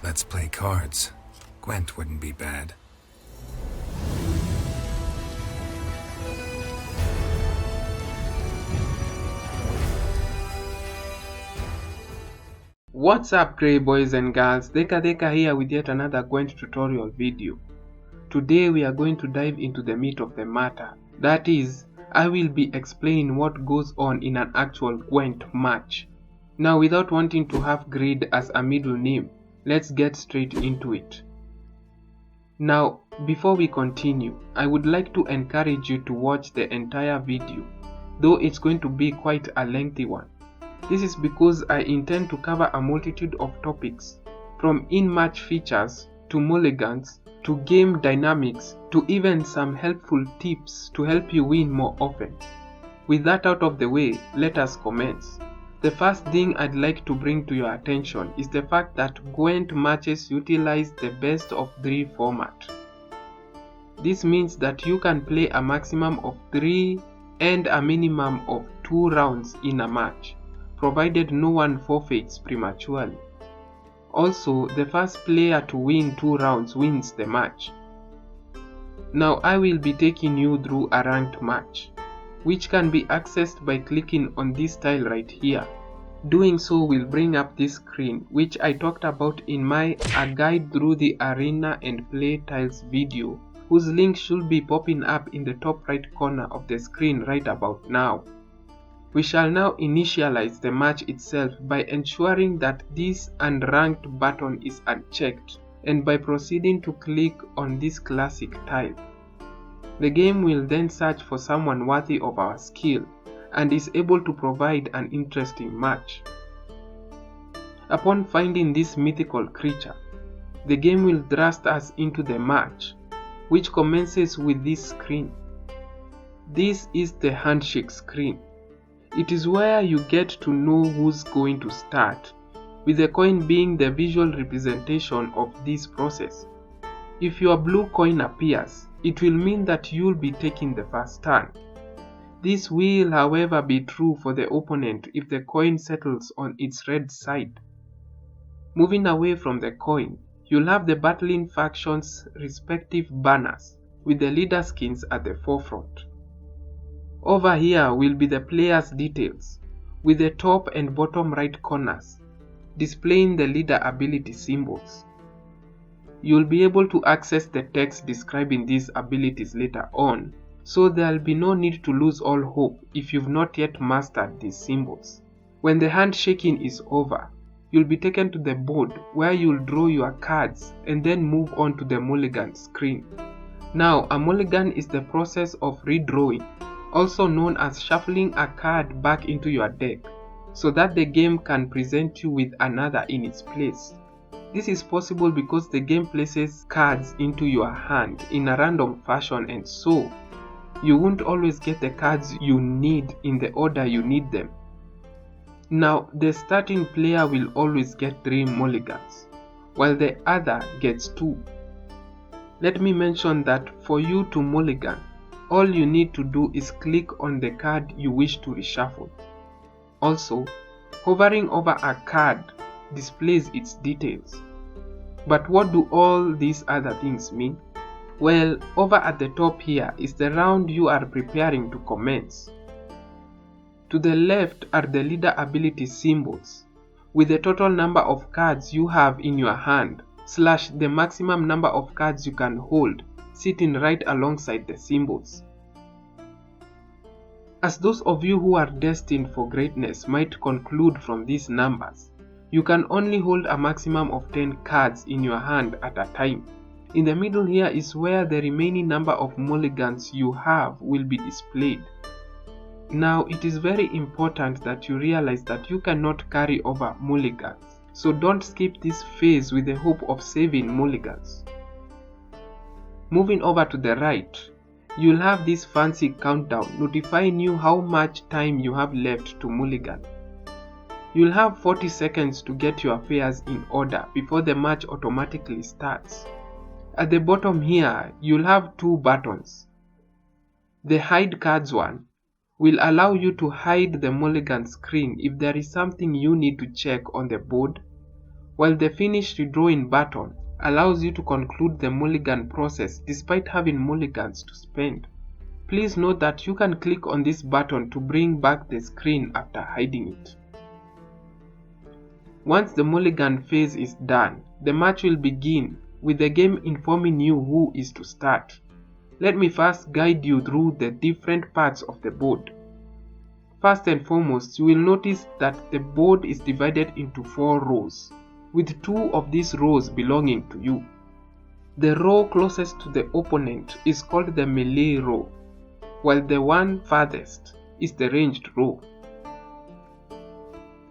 Let's play cards. Gwent wouldn't be bad. What's up, grey boys and girls? Deka here with yet another Gwent tutorial video. Today we are going to dive into the meat of the matter. That is, I will be explaining what goes on in an actual Gwent match. Now, without wanting to have Grid as a middle name, let's get straight into it. Now, before we continue, I would like to encourage you to watch the entire video, though it's going to be quite a lengthy one. This is because I intend to cover a multitude of topics, from in-match features, to mulligans, to game dynamics, to even some helpful tips to help you win more often. With that out of the way, let us commence. The first thing I'd like to bring to your attention is the fact that Gwent matches utilize the best of 3 format. This means that you can play a maximum of 3 and a minimum of 2 rounds in a match, provided no one forfeits prematurely. Also, the first player to win 2 rounds wins the match. Now I will be taking you through a ranked match, which can be accessed by clicking on this tile right here. Doing so will bring up this screen, which I talked about in my A Guide Through the Arena and Play Tiles video, whose link should be popping up in the top right corner of the screen right about now. We shall now initialize the match itself by ensuring that this unranked button is unchecked, and by proceeding to click on this classic tile. The game will then search for someone worthy of our skill and is able to provide an interesting match. Upon finding this mythical creature, the game will thrust us into the match, which commences with this screen. This is the handshake screen. It is where you get to know who's going to start, with the coin being the visual representation of this process. If your blue coin appears, it will mean that you'll be taking the first turn. This will, however, be true for the opponent if the coin settles on its red side. Moving away from the coin, you'll have the battling factions' respective banners, with the leader skins at the forefront. Over here will be the player's details, with the top and bottom right corners displaying the leader ability symbols. You'll be able to access the text describing these abilities later on, so there'll be no need to lose all hope if you've not yet mastered these symbols. When the handshaking is over, you'll be taken to the board where you'll draw your cards and then move on to the mulligan screen. Now, a mulligan is the process of redrawing, also known as shuffling a card back into your deck, so that the game can present you with another in its place. This is possible because the game places cards into your hand in a random fashion, and so you won't always get the cards you need in the order you need them. Now, the starting player will always get 3 mulligans, while the other gets 2. Let me mention that for you to mulligan, all you need to do is click on the card you wish to reshuffle. Also, hovering over a card displays its details. But what do all these other things mean? Well, over at the top here is the round you are preparing to commence. To the left are the leader ability symbols, with the total number of cards you have in your hand, / the maximum number of cards you can hold, sitting right alongside the symbols. As those of you who are destined for greatness might conclude from these numbers, you can only hold a maximum of 10 cards in your hand at a time. In the middle here is where the remaining number of mulligans you have will be displayed. Now, it is very important that you realize that you cannot carry over mulligans, so don't skip this phase with the hope of saving mulligans. Moving over to the right, you'll have this fancy countdown notifying you how much time you have left to mulligan. You'll have 40 seconds to get your affairs in order before the match automatically starts. At the bottom here, you'll have 2 buttons. The hide cards one will allow you to hide the mulligan screen if there is something you need to check on the board, while the finish redrawing button allows you to conclude the mulligan process despite having mulligans to spend. Please note that you can click on this button to bring back the screen after hiding it. Once the mulligan phase is done, the match will begin with the game informing you who is to start. Let me first guide you through the different parts of the board. First and foremost, you will notice that the board is divided into 4 rows, with 2 of these rows belonging to you. The row closest to the opponent is called the melee row, while the one farthest is the ranged row.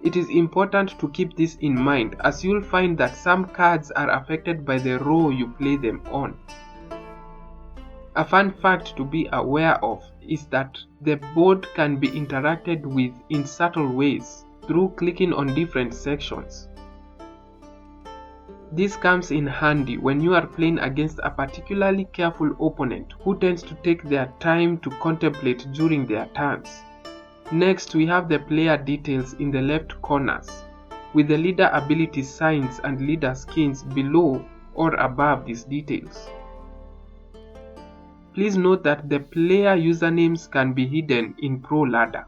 It is important to keep this in mind, as you'll find that some cards are affected by the row you play them on. A fun fact to be aware of is that the board can be interacted with in subtle ways through clicking on different sections. This comes in handy when you are playing against a particularly careful opponent who tends to take their time to contemplate during their turns. Next, we have the player details in the left corners, with the leader ability signs and leader skins below or above these details. Please note that the player usernames can be hidden in Pro Ladder.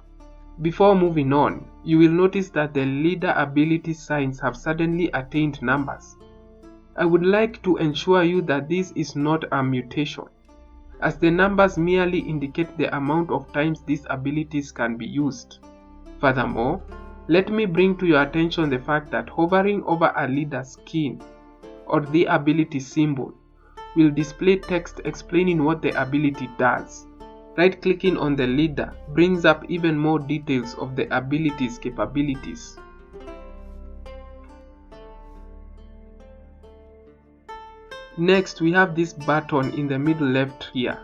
Before moving on, you will notice that the leader ability signs have suddenly attained numbers. I would like to ensure you that this is not a mutation, as the numbers merely indicate the amount of times these abilities can be used. Furthermore, let me bring to your attention the fact that hovering over a leader skin or the ability symbol will display text explaining what the ability does. Right-clicking on the leader brings up even more details of the ability's capabilities. Next, we have this button in the middle left here.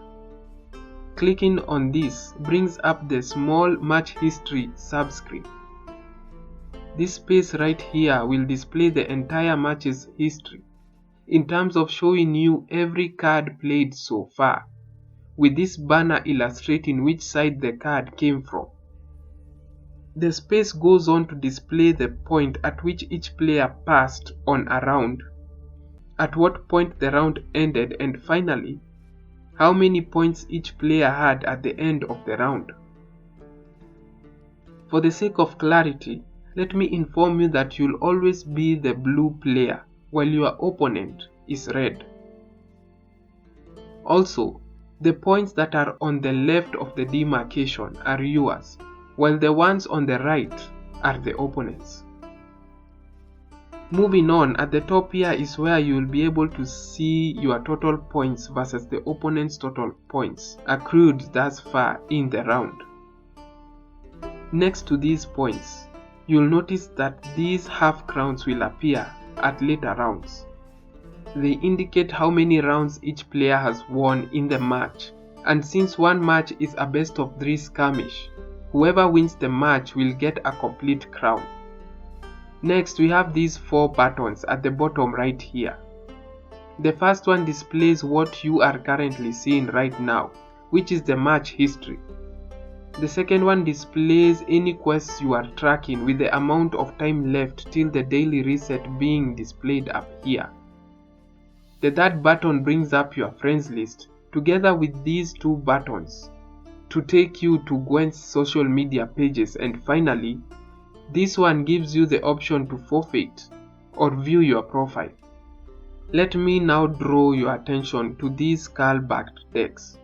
Clicking on this brings up the small match history subscreen. This space right here will display the entire match's history in terms of showing you every card played so far, with this banner illustrating which side the card came from. The space goes on to display the point at which each player passed on a round, at what point the round ended, and finally, how many points each player had at the end of the round. For the sake of clarity, let me inform you that you'll always be the blue player, while your opponent is red. Also, the points that are on the left of the demarcation are yours, while the ones on the right are the opponent's. Moving on, at the top here is where you will be able to see your total points versus the opponent's total points accrued thus far in the round. Next to these points, you'll notice that these half crowns will appear at later rounds. They indicate how many rounds each player has won in the match, and since one match is a best of 3 skirmish, whoever wins the match will get a complete crown. Next, we have these 4 buttons at the bottom right here. The first one displays what you are currently seeing right now, which is the match history. The second one displays any quests you are tracking with the amount of time left till the daily reset being displayed up here. The third button brings up your friends list together with these 2 buttons to take you to Gwent's social media pages, and finally, this one gives you the option to forfeit or view your profile. Let me now draw your attention to these skull-backed decks.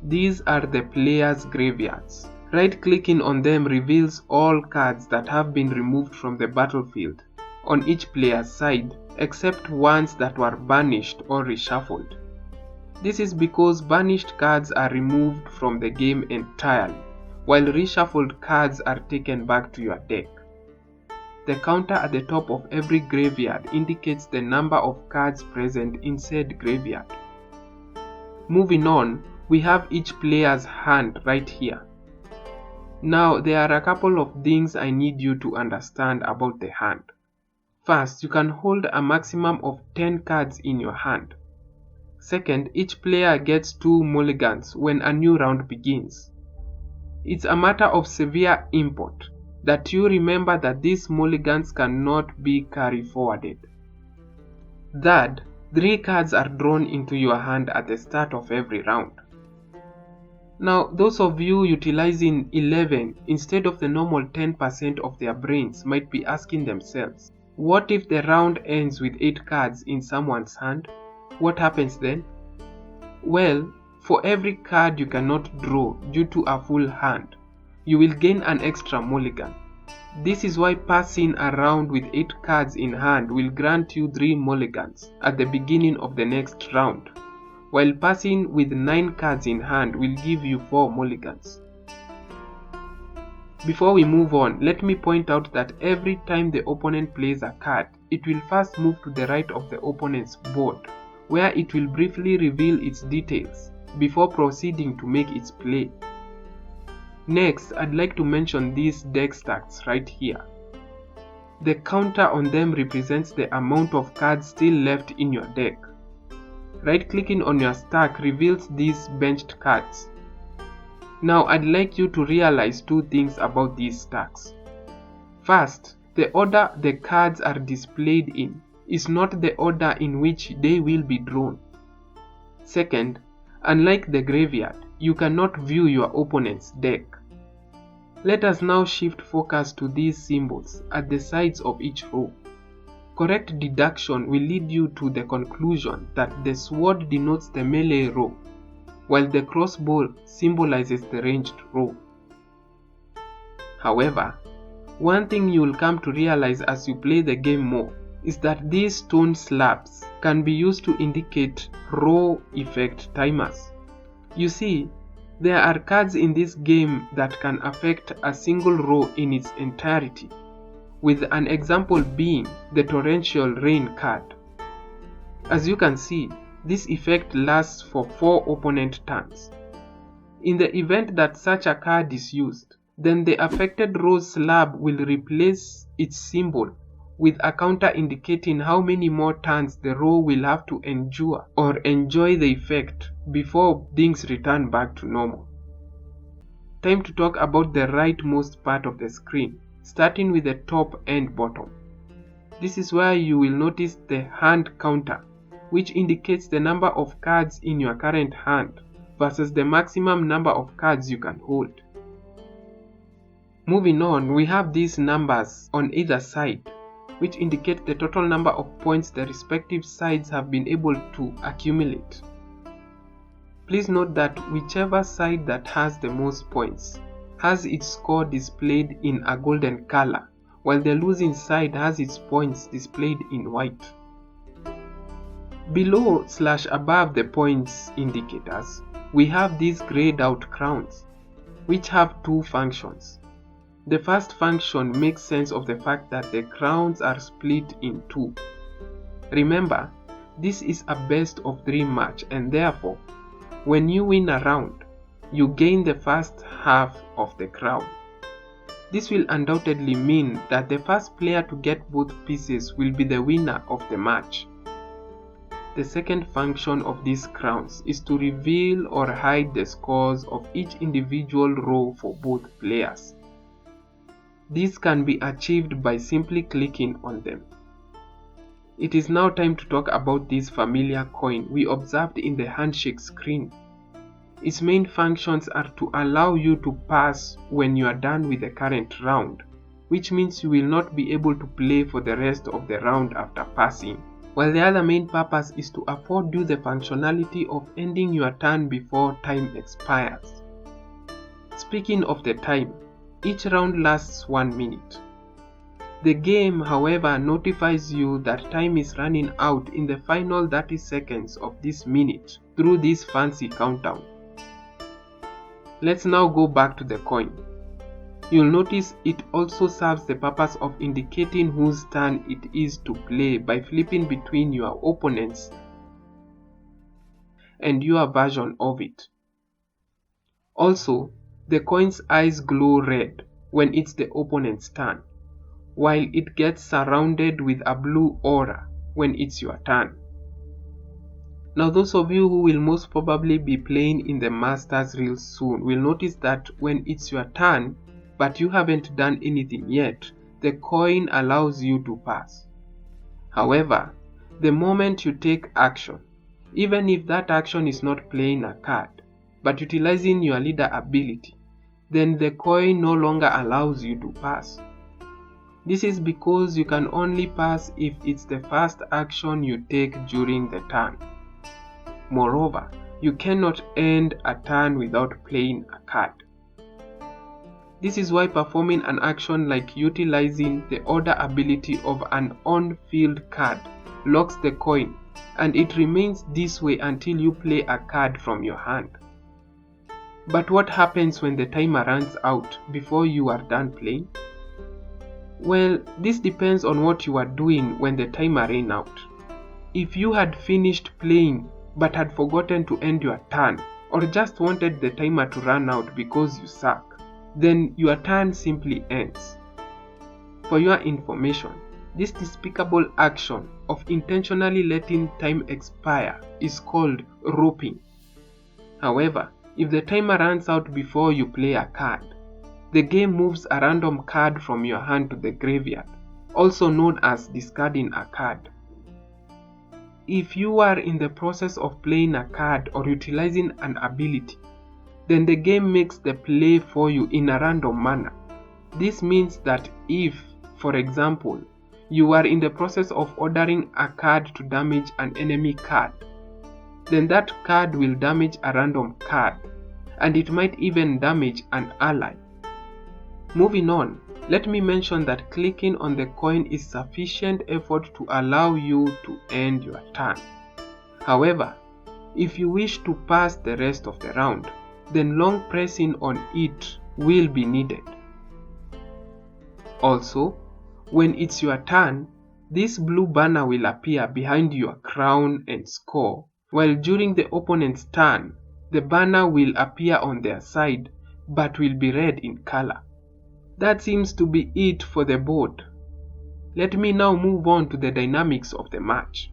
These are the players' graveyards. Right-clicking on them reveals all cards that have been removed from the battlefield on each player's side, except ones that were banished or reshuffled. This is because banished cards are removed from the game entirely, while reshuffled cards are taken back to your deck. The counter at the top of every graveyard indicates the number of cards present in said graveyard. Moving on, we have each player's hand right here. Now, there are a couple of things I need you to understand about the hand. First, you can hold a maximum of 10 cards in your hand. Second, each player gets 2 mulligans when a new round begins. It's a matter of severe import that you remember that these mulligans cannot be carry forwarded. Third, 3 cards are drawn into your hand at the start of every round. Now, those of you utilizing 11 instead of the normal 10% of their brains might be asking themselves, what if the round ends with 8 cards in someone's hand? What happens then? Well, for every card you cannot draw due to a full hand, you will gain an extra mulligan. This is why passing around with 8 cards in hand will grant you 3 mulligans at the beginning of the next round, while passing with 9 cards in hand will give you 4 mulligans. Before we move on, let me point out that every time the opponent plays a card, it will first move to the right of the opponent's board, where it will briefly reveal its details before proceeding to make its play. Next, I'd like to mention these deck stacks right here. The counter on them represents the amount of cards still left in your deck. Right-clicking on your stack reveals these benched cards. Now, I'd like you to realize 2 things about these stacks. First, the order the cards are displayed in is not the order in which they will be drawn. Second, unlike the graveyard, you cannot view your opponent's deck. Let us now shift focus to these symbols at the sides of each row. Correct deduction will lead you to the conclusion that the sword denotes the melee row, while the crossbow symbolizes the ranged row. However, one thing you will come to realize as you play the game more is that these stone slabs can be used to indicate row effect timers. You see, there are cards in this game that can affect a single row in its entirety, with an example being the torrential rain card. As you can see, this effect lasts for 4 opponent turns. In the event that such a card is used, then the affected row's slab will replace its symbol with a counter indicating how many more turns the row will have to endure or enjoy the effect before things return back to normal. Time to talk about the rightmost part of the screen, starting with the top and bottom. This is where you will notice the hand counter, which indicates the number of cards in your current hand versus the maximum number of cards you can hold. Moving on, we have these numbers on either side, which indicate the total number of points the respective sides have been able to accumulate. Please note that whichever side that has the most points has its score displayed in a golden color, while the losing side has its points displayed in white. Below / above the points indicators, we have these grayed out crowns, which have 2 functions. The first function makes sense of the fact that the crowns are split in 2. Remember, this is a best of 3 match, and therefore, when you win a round, you gain the first half of the crown. This will undoubtedly mean that the first player to get both pieces will be the winner of the match. The second function of these crowns is to reveal or hide the scores of each individual row for both players. This can be achieved by simply clicking on them. It is now time to talk about this familiar coin we observed in the handshake screen. Its main functions are to allow you to pass when you are done with the current round, which means you will not be able to play for the rest of the round after passing, while the other main purpose is to afford you the functionality of ending your turn before time expires. Speaking of the time, each round lasts 1 minute. The game, however, notifies you that time is running out in the final 30 seconds of this minute through this fancy countdown. Let's now go back to the coin. You'll notice it also serves the purpose of indicating whose turn it is to play by flipping between your opponent's and your version of it. Also, the coin's eyes glow red when it's the opponent's turn, while it gets surrounded with a blue aura when it's your turn. Now, those of you who will most probably be playing in the Masters real soon will notice that when it's your turn, but you haven't done anything yet, the coin allows you to pass. However, the moment you take action, even if that action is not playing a card, but utilizing your leader ability, then the coin no longer allows you to pass. This is because you can only pass if it's the first action you take during the turn. Moreover, you cannot end a turn without playing a card. This is why performing an action like utilizing the order ability of an on-field card locks the coin, and it remains this way until you play a card from your hand. But what happens when the timer runs out before you are done playing? Well, this depends on what you are doing when the timer ran out. If you had finished playing but had forgotten to end your turn, or just wanted the timer to run out because you suck, then your turn simply ends. For your information, this despicable action of intentionally letting time expire is called roping. However, if the timer runs out before you play a card, the game moves a random card from your hand to the graveyard, also known as discarding a card. If you are in the process of playing a card or utilizing an ability, then the game makes the play for you in a random manner. This means that if, for example, you are in the process of ordering a card to damage an enemy card, then that card will damage a random card, and it might even damage an ally. Moving on, let me mention that clicking on the coin is sufficient effort to allow you to end your turn. However, if you wish to pass the rest of the round, then long pressing on it will be needed. Also, when it's your turn, this blue banner will appear behind your crown and score, while during the opponent's turn, the banner will appear on their side but will be red in color. That seems to be it for the board. Let me now move on to the dynamics of the match.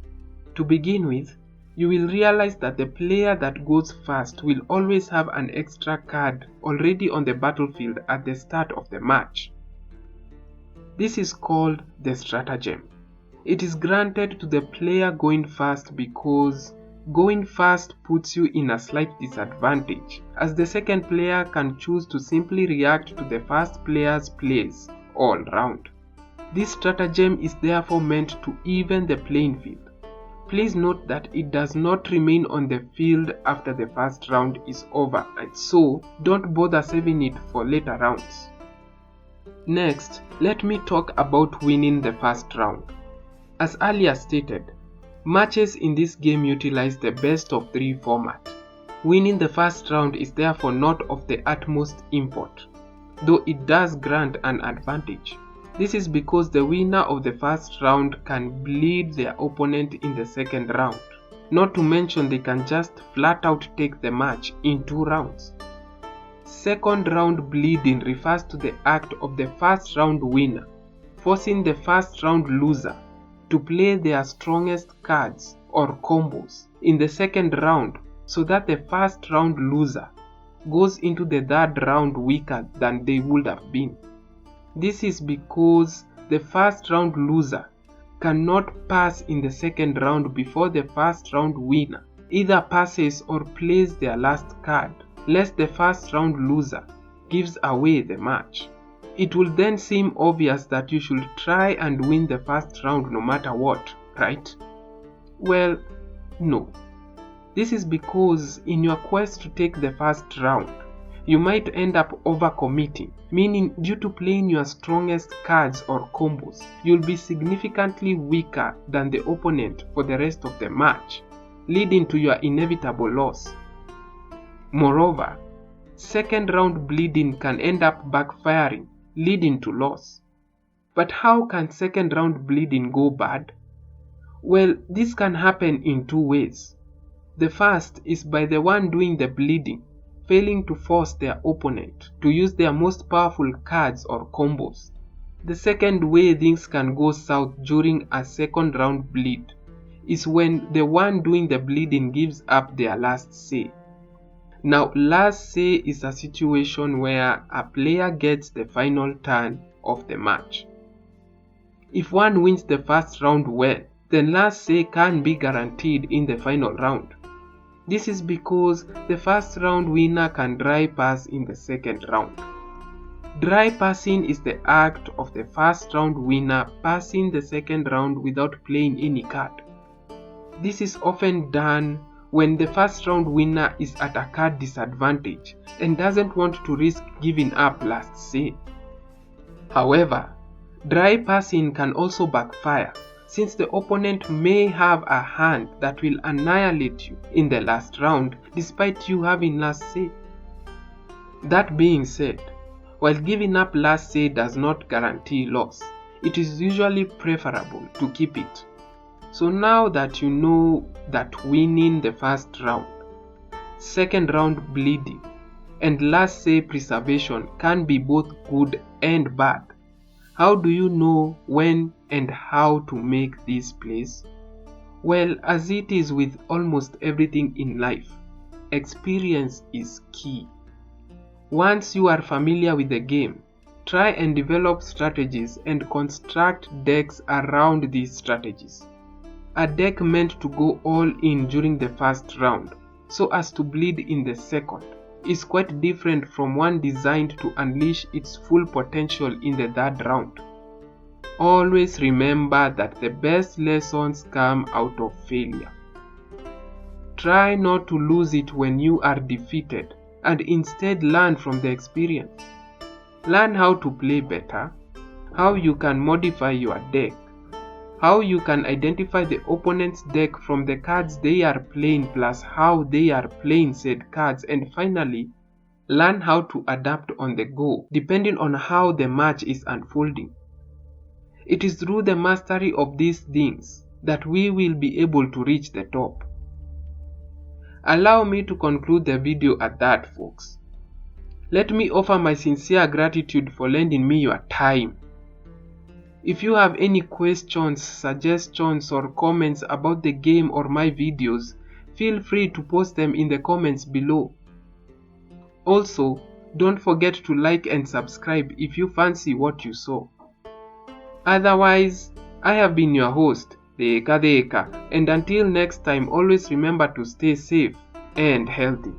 To begin with, you will realize that the player that goes first will always have an extra card already on the battlefield at the start of the match. This is called the stratagem. It is granted to the player going first because going first puts you in a slight disadvantage, as the second player can choose to simply react to the first player's plays all round. This stratagem is therefore meant to even the playing field. Please note that it does not remain on the field after the first round is over, and so don't bother saving it for later rounds. Next, let me talk about winning the first round. As earlier stated, matches in this game utilize the best of 3 format. Winning the first round is therefore not of the utmost import, though it does grant an advantage. This is because the winner of the first round can bleed their opponent in the second round. Not to mention they can just flat out take the match in 2 rounds. Second round bleeding refers to the act of the first round winner forcing the first round loser to play their strongest cards or combos in the second round, so that the first round loser goes into the third round weaker than they would have been. This is because the first round loser cannot pass in the second round before the first round winner either passes or plays their last card, lest the first round loser gives away the match. It will then seem obvious that you should try and win the first round no matter what, right? Well, no. This is because in your quest to take the first round, you might end up overcommitting, meaning due to playing your strongest cards or combos, you'll be significantly weaker than the opponent for the rest of the match, leading to your inevitable loss. Moreover, second round bleeding can end up backfiring, leading to loss. But how can second round bleeding go bad? Well, this can happen in 2 ways. The first is by the one doing the bleeding failing to force their opponent to use their most powerful cards or combos. The second way things can go south during a second round bleed is when the one doing the bleeding gives up their last say. Now, last say is a situation where a player gets the final turn of the match. If one wins the first round well, then last say can be guaranteed in the final round. This is because the first round winner can dry pass in the second round. Dry passing is the act of the first round winner passing the second round without playing any card. This is often done when the first round winner is at a card disadvantage and doesn't want to risk giving up last say. However, dry passing can also backfire since the opponent may have a hand that will annihilate you in the last round despite you having last say. That being said, while giving up last say does not guarantee loss, it is usually preferable to keep it. So now that you know that winning the first round, second round bleeding, and last say preservation can be both good and bad, how do you know when and how to make these plays? Well, as it is with almost everything in life, experience is key. Once you are familiar with the game, try and develop strategies and construct decks around these strategies. A deck meant to go all in during the first round, so as to bleed in the second, is quite different from one designed to unleash its full potential in the third round. Always remember that the best lessons come out of failure. Try not to lose it when you are defeated, and instead learn from the experience. Learn how to play better, how you can modify your deck, how you can identify the opponent's deck from the cards they are playing plus how they are playing said cards, and finally, learn how to adapt on the go depending on how the match is unfolding. It is through the mastery of these things that we will be able to reach the top. Allow me to conclude the video at that, folks. Let me offer my sincere gratitude for lending me your time. If you have any questions, suggestions, or comments about the game or my videos, feel free to post them in the comments below. Also, don't forget to like and subscribe if you fancy what you saw. Otherwise, I have been your host, Deka, and until next time, always remember to stay safe and healthy.